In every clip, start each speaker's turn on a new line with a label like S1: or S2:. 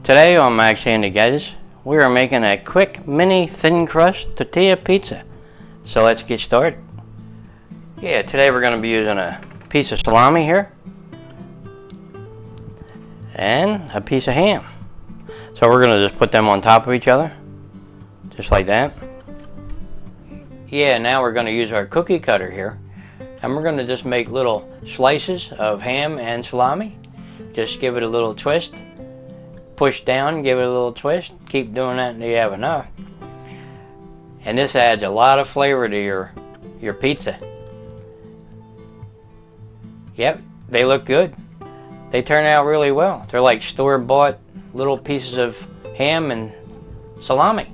S1: Today on Max and the Guys, we are making a quick mini thin crust tortilla pizza. So let's get started. Yeah, today we're going to be using a piece of salami here and a piece of ham. So we're going to just put them on top of each other, just like that. Yeah, now we're going to use our cookie cutter here, and we're going to just make little slices of ham and salami. Just give it a little twist. Push down, give it a little twist. Keep doing that until you have enough. And this adds a lot of flavor to your pizza. Yep, they look good. They turn out really well. They're like store-bought little pieces of ham and salami.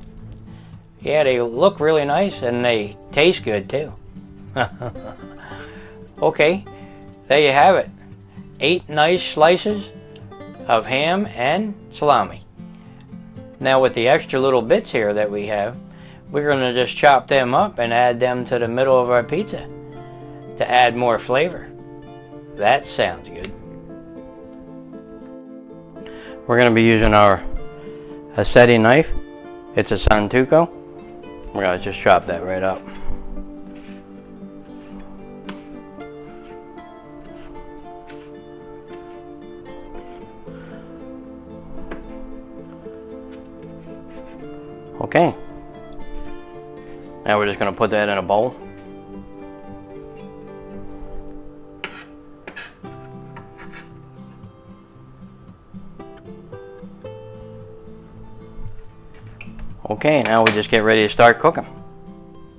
S1: Yeah, they look really nice and they taste good too. Okay, there you have it. 8 nice slices of ham and salami. Now with the extra little bits here that we have, we're going to just chop them up and add them to the middle of our pizza to add more flavor. That sounds good. We're going to be using our aceti knife. It's a Santuco. We're going to just chop that right up. Okay, now we're just going to put that in a bowl. Okay, now we just get ready to start cooking.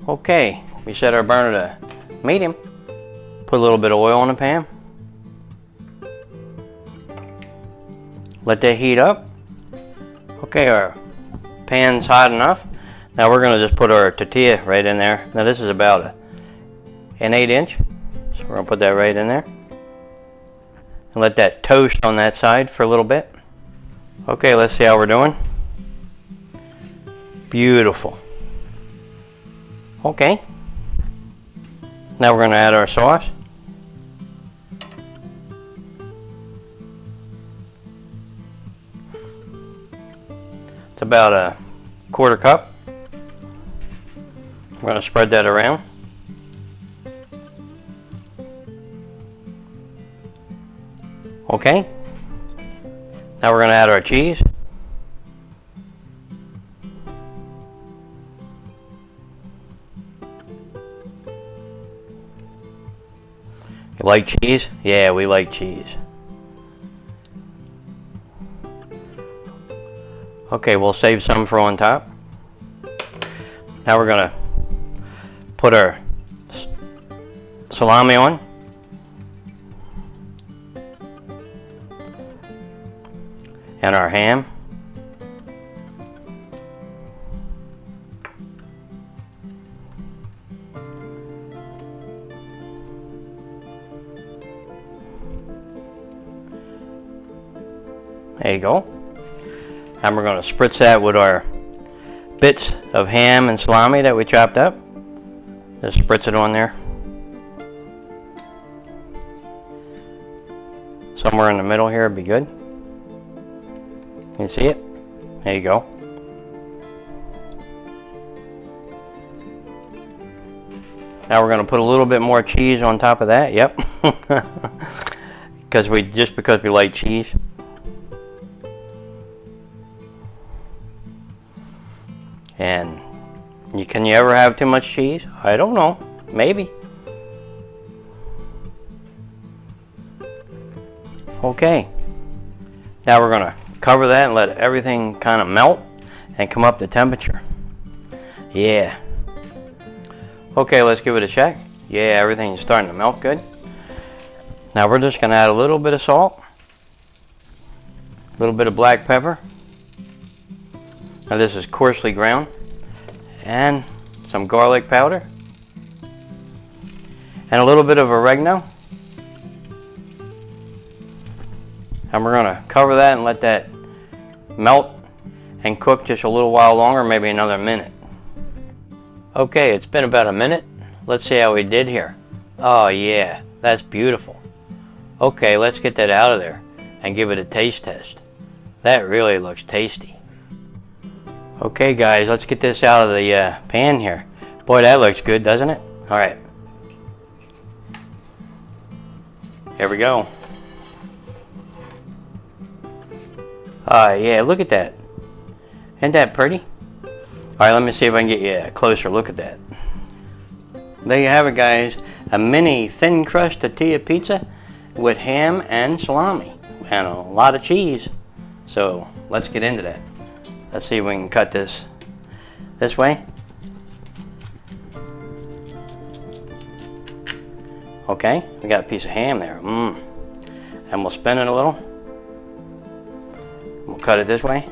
S1: Okay, we set our burner to medium. Put a little bit of oil in the pan. Let that heat up. Okay, our pan's hot enough. Now we're going to just put our tortilla right in there. Now this is about an 1/8 inch. So we're going to put that right in there. And let that toast on that side for a little bit. Okay, let's see how we're doing. Beautiful. Okay. Now we're going to add our sauce. It's about a 1/4 cup. We're going to spread that around. Okay. Now we're going to add our cheese. You like cheese? Yeah, we like cheese. Okay, we'll save some for on top. Now we're going to put our salami on. And our ham. There you go. And we're going to spritz that with our bits of ham and salami that we chopped up. Just spritz it on there. Somewhere in the middle here would be good. You see it? There you go. Now we're going to put a little bit more cheese on top of that. Yep. because we like cheese. And can you ever have too much cheese? I don't know. Maybe. Okay. Now we're going to cover that and let everything kind of melt and come up to temperature. Yeah. Okay, let's give it a check. Yeah, everything's starting to melt good. Now we're just going to add a little bit of salt. A little bit of black pepper. Now this is coarsely ground, and some garlic powder, and a little bit of oregano. And we're going to cover that and let that melt and cook just a little while longer, maybe another minute. Okay, it's been about a minute. Let's see how we did here. Oh yeah, that's beautiful. Okay, let's get that out of there and give it a taste test. That really looks tasty. Okay guys, let's get this out of the pan here. Boy, that looks good, doesn't it? Alright. Here we go. Yeah, look at that. Isn't that pretty? Alright, let me see if I can get you a closer look at that. There you have it guys. A mini thin crust tortilla pizza with ham and salami. And a lot of cheese. So, let's get into that. Let's see if we can cut this way. Okay, we got a piece of ham there. And we'll spin it a little. We'll cut it this way.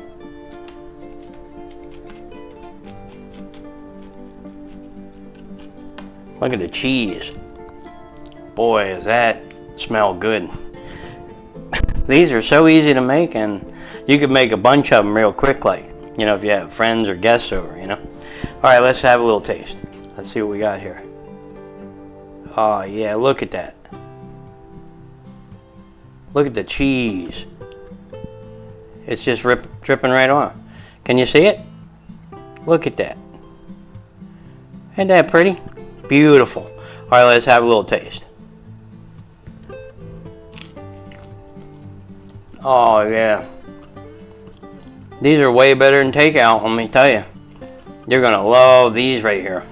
S1: Look at the cheese. Boy, does that smell good. These are so easy to make, and you could make a bunch of them real quick, like, you know, if you have friends or guests over, you know. Alright, let's have a little taste. Let's see what we got here. Oh yeah, look at that. Look at the cheese. It's just dripping right on. Can you see it? Look at that. Ain't that pretty? Beautiful. Alright, let's have a little taste. Oh yeah. These are way better than takeout, let me tell you. You're gonna love these right here.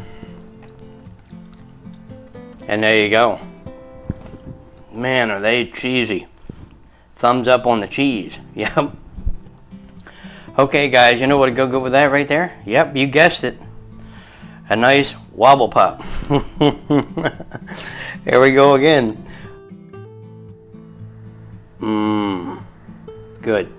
S1: And there you go. Man, are they cheesy. Thumbs up on the cheese. Yep. Okay guys, you know what would go good with that right there? Yep, you guessed it. A nice wobble pop. Here we go again. Good.